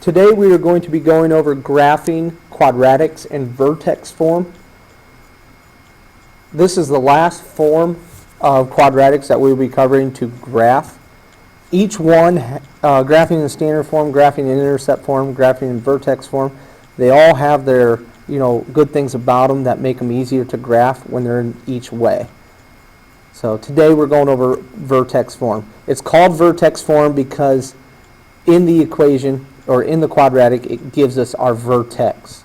Today we are going to be going over graphing, quadratics, and vertex form. This is the last form of quadratics that we will be covering to graph. Each one, graphing in standard form, graphing in intercept form, graphing in vertex form, they all have their good things about them that make them easier to graph when they're in each way. So today we're going over vertex form. It's called vertex form because in the equation, or in the quadratic, it gives us our vertex.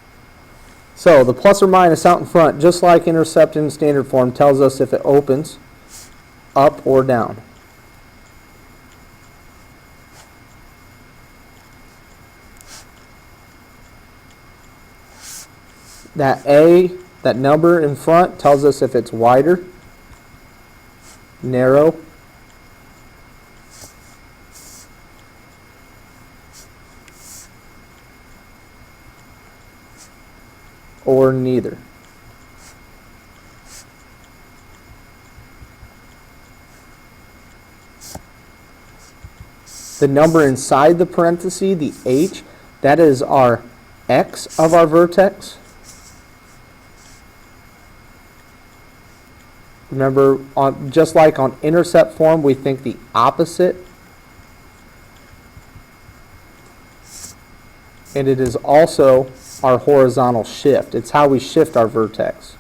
So the plus or minus out in front, just like intercept in standard form, tells us if it opens up or down. That number in front tells us if it's wider, narrow, or neither. The number inside the parenthesis, the h, that is our x of our vertex. Remember, just like on intercept form, we think the opposite. And it is also our horizontal shift. It's how we shift our vertex.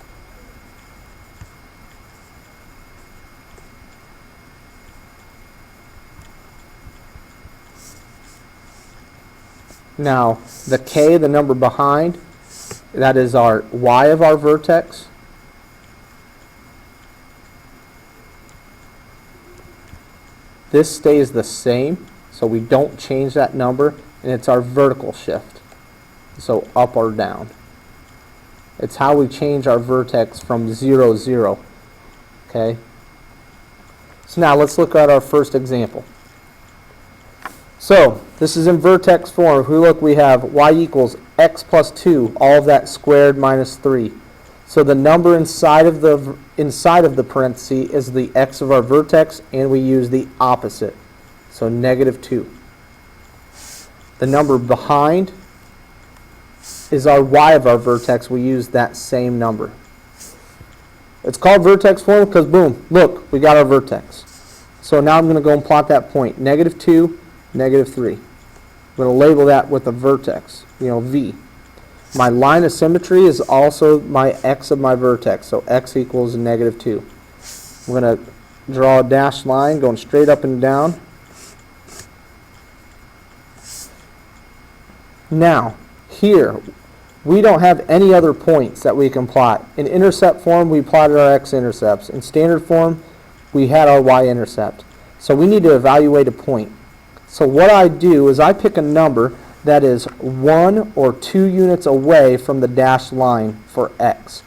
Now, the k, the number behind, that is our y of our vertex. This stays the same, so we don't change that number, and it's our vertical shift. So up or down. It's how we change our vertex from 0, 0. Okay? So now let's look at our first example. So this is in vertex form. If we look, we have y equals x plus 2, all of that squared minus 3. So the number inside of the parenthesis is the x of our vertex, and we use the opposite. So negative 2. The number behind is our y of our vertex. We use that same number. It's called vertex form because, boom, look, we got our vertex. So now I'm going to go and plot that point. Negative 2, negative 3. I'm going to label that with a vertex, V. My line of symmetry is also my x of my vertex, so x equals negative 2. I'm going to draw a dashed line going straight up and down. Now, here, we don't have any other points that we can plot. In intercept form, we plotted our x-intercepts. In standard form, we had our y-intercept. So we need to evaluate a point. So what I do is I pick a number that is 1 or 2 units away from the dashed line for x.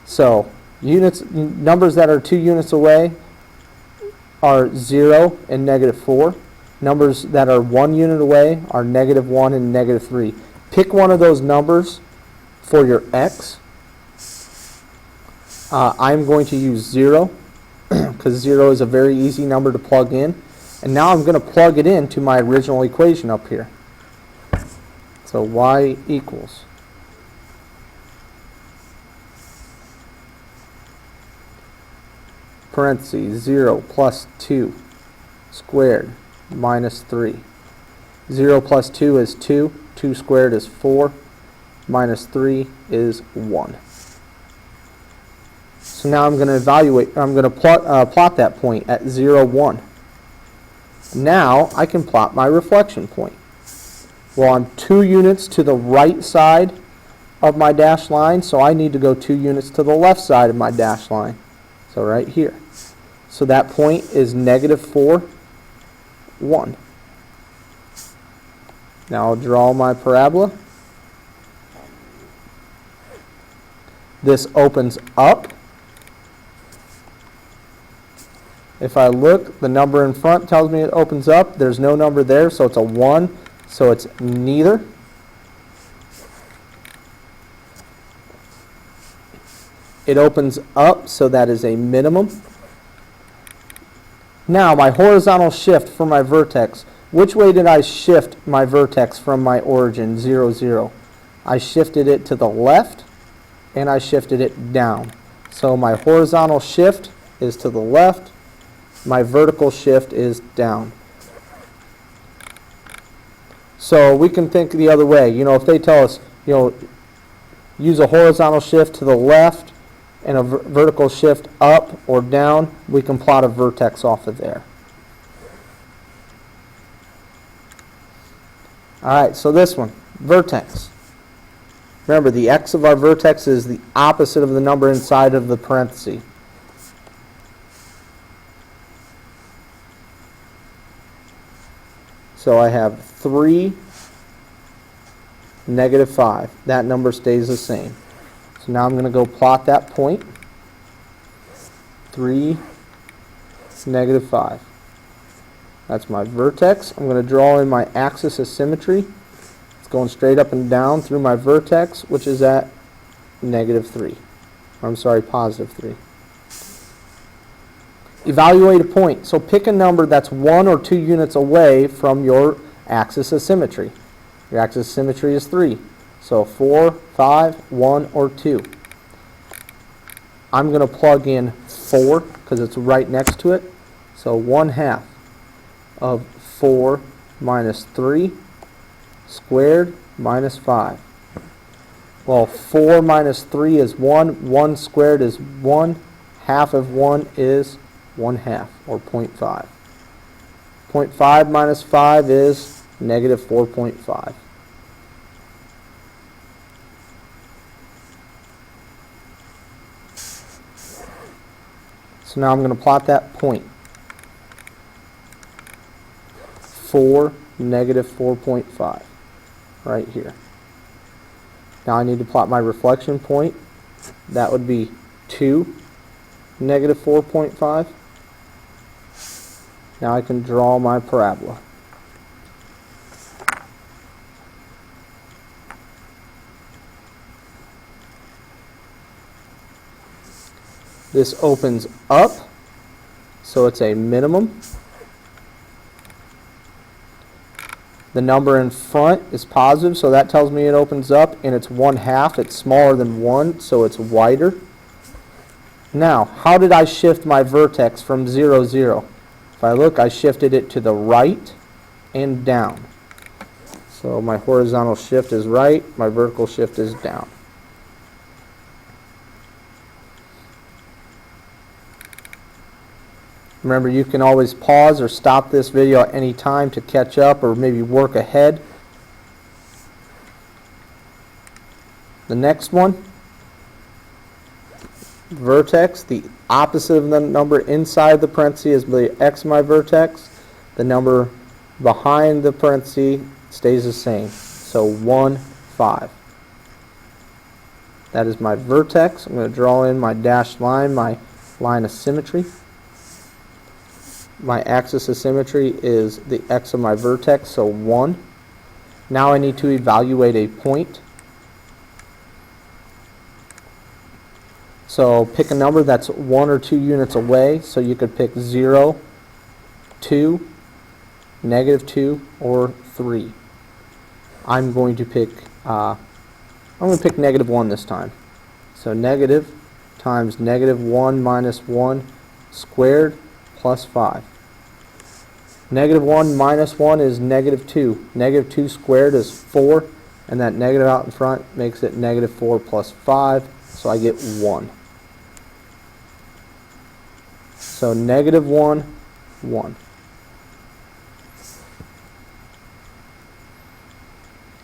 So numbers that are 2 units away are 0 and negative 4. Numbers that are 1 unit away are negative 1 and negative 3. Pick one of those numbers for your x. I'm going to use 0 because 0 is a very easy number to plug in. And now I'm going to plug it into my original equation up here. So y equals parentheses 0 plus 2 squared minus 3. 0 plus 2 is 2. 2 squared is 4. Minus 3 is 1. So now I'm going to evaluate, I'm going to plot that point at 0, 1. Now I can plot my reflection point. Well, I'm 2 units to the right side of my dashed line, so I need to go 2 units to the left side of my dashed line. So right here. So that point is negative 4, 1. Now I'll draw my parabola. This opens up. If I look, the number in front tells me it opens up. There's no number there, so it's a 1. So it's neither. It opens up, so that is a minimum. Now my horizontal shift for my vertex which way did I shift my vertex from my origin, 0, 0? I shifted it to the left, and I shifted it down. So my horizontal shift is to the left, my vertical shift is down. So we can think the other way. You know, if they tell us, you know, use a horizontal shift to the left and a vertical shift up or down, we can plot a vertex off of there. Alright, so this one, vertex. Remember, the x of our vertex is the opposite of the number inside of the parenthesis. So I have 3, negative 5. That number stays the same. So now I'm going to go plot that point. 3, negative 5. That's my vertex. I'm going to draw in my axis of symmetry. It's going straight up and down through my vertex, which is at negative 3. I'm sorry, positive 3. Evaluate a point. So pick a number that's 1 or 2 units away from your axis of symmetry. Your axis of symmetry is 3. So 4, 5, 1, or 2. I'm going to plug in 4 because it's right next to it. So 1/2 of 4 minus 3 squared minus 5. Well, 4 minus 3 is 1. 1 squared is 1. Half of 1 is 1/2, or 0.5. 0.5 minus 5 is negative 4.5. So now I'm going to plot that point. 4, negative 4.5, right here. Now I need to plot my reflection point. That would be 2, negative 4.5. Now I can draw my parabola. This opens up, so it's a minimum. The number in front is positive, so that tells me it opens up, and it's 1/2. It's smaller than 1, so it's wider. Now, how did I shift my vertex from 0, 0? If I look, I shifted it to the right and down. So my horizontal shift is right, my vertical shift is down. Remember, you can always pause or stop this video at any time to catch up or maybe work ahead. The next one, vertex, the opposite of the number inside the parenthesis is the x of my vertex. The number behind the parenthesis stays the same. So 1, 5. That is my vertex. I'm going to draw in my dashed line, my line of symmetry. My axis of symmetry is the x of my vertex, so 1. Now I need to evaluate a point. So pick a number that's 1 or 2 units away. So you could pick 0, 2, negative 2, or 3. I'm going to pick negative 1 this time. So negative times negative 1 minus 1 squared plus 5. Negative 1 minus 1 is negative 2. Negative 2 squared is 4, and that negative out in front makes it negative 4 plus 5, so I get 1. So negative 1, 1.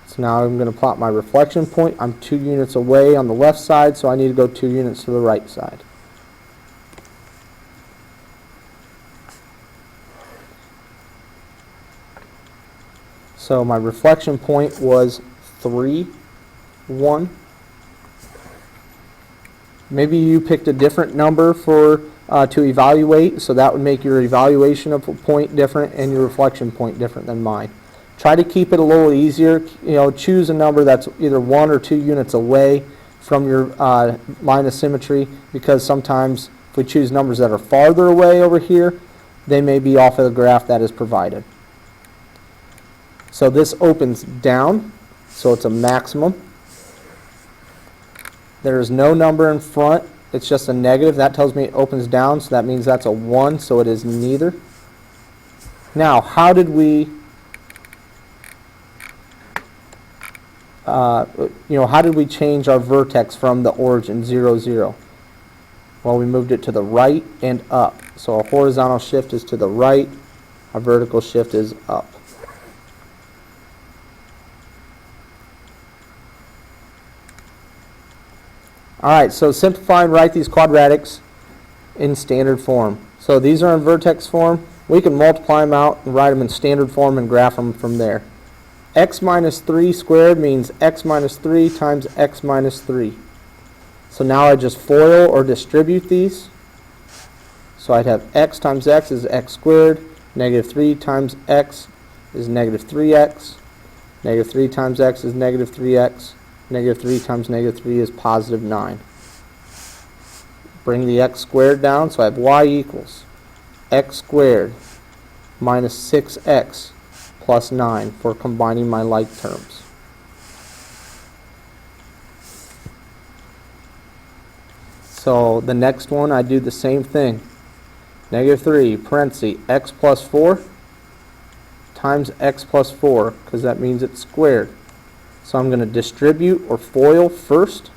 So now I'm going to plot my reflection point. I'm 2 units away on the left side, so I need to go 2 units to the right side. So my reflection point was 3, 1. Maybe you picked a different number for to evaluate, so that would make your evaluation of a point different and your reflection point different than mine. Try to keep it a little easier. You know, choose a number that's either 1 or 2 units away from your line of symmetry, because sometimes if we choose numbers that are farther away over here, they may be off of the graph that is provided. So this opens down, so it's a maximum. There is no number in front, it's just a negative. That tells me it opens down, so that means that's a 1, so it is neither. Now, how did we how did we change our vertex from the origin 0, 0? Well, we moved it to the right and up. So our horizontal shift is to the right, our vertical shift is up. Alright, so simplify and write these quadratics in standard form. So these are in vertex form. We can multiply them out and write them in standard form and graph them from there. X minus 3 squared means x minus 3 times x minus 3. So now I just FOIL or distribute these. So I'd have x times x is x squared, negative 3 times x is negative 3x, negative 3 times x is negative 3x, negative 3 times negative 3 is positive 9. Bring the x squared down, so I have y equals x squared minus 6x plus 9 for combining my like terms. So the next one, I do the same thing. Negative 3, parenthesis, x plus 4 times x plus 4, because that means it's squared. So I'm going to distribute or FOIL first.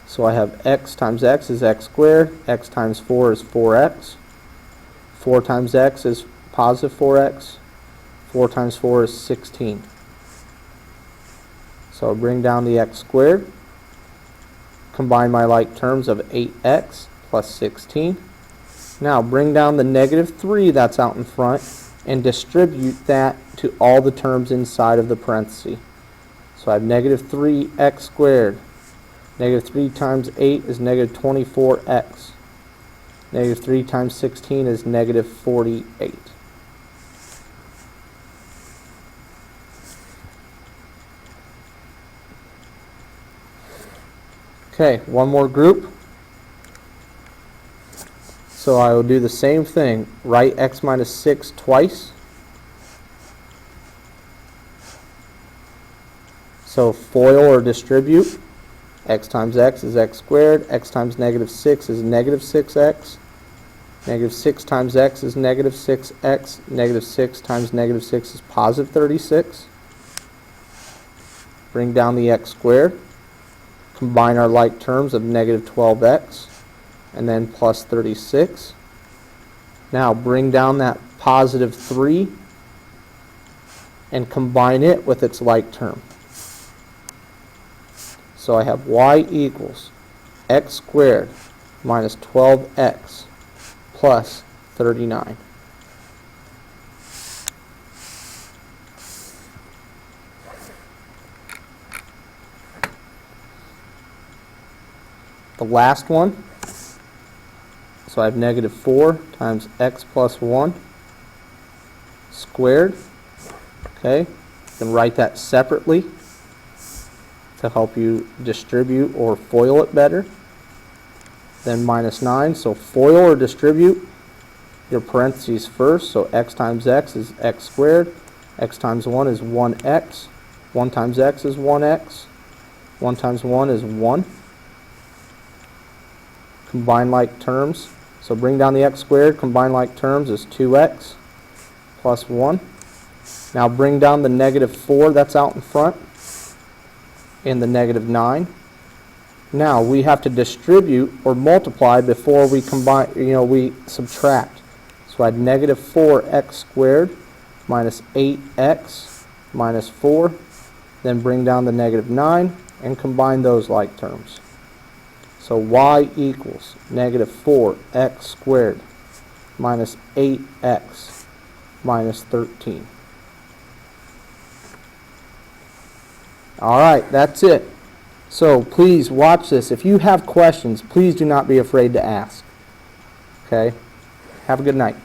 So I have x times x is x squared, x times 4 is 4x, 4 times x is positive 4x, 4 times 4 is 16. So I'll bring down the x squared. Combine my like terms of 8x plus 16. Now bring down the negative 3 that's out in front and distribute that to all the terms inside of the parenthesis. So I have negative 3x squared. Negative 3 times 8 is negative 24x. Negative 3 times 16 is negative 48. Okay, one more group. So I will do the same thing. Write x minus 6 twice. So FOIL or distribute. X times x is x squared. X times negative 6 is negative 6x. Negative 6 times x is negative 6x. Negative 6 times negative 6 is positive 36. Bring down the x squared. Combine our like terms of negative 12x and then plus 36. Now bring down that positive 3 and combine it with its like term. So I have y equals x squared minus 12x plus 39. The last one, so I have negative 4 times x plus 1 squared. Okay, you can write that separately to help you distribute or FOIL it better. Then minus 9, so FOIL or distribute your parentheses first. So x times x is x squared. X times 1 is 1x. 1 times x is 1x. 1 times 1 is 1. Combine like terms. So bring down the x squared, combine like terms is 2x plus 1. Now bring down the negative 4 that's out in front and the negative 9. Now we have to distribute or multiply before we combine, we subtract. So I had negative 4x squared minus 8x minus 4. Then bring down the negative 9 and combine those like terms. So y equals negative 4x squared minus 8x minus 13. Alright, that's it. So please watch this. If you have questions, please do not be afraid to ask. Okay? Have a good night.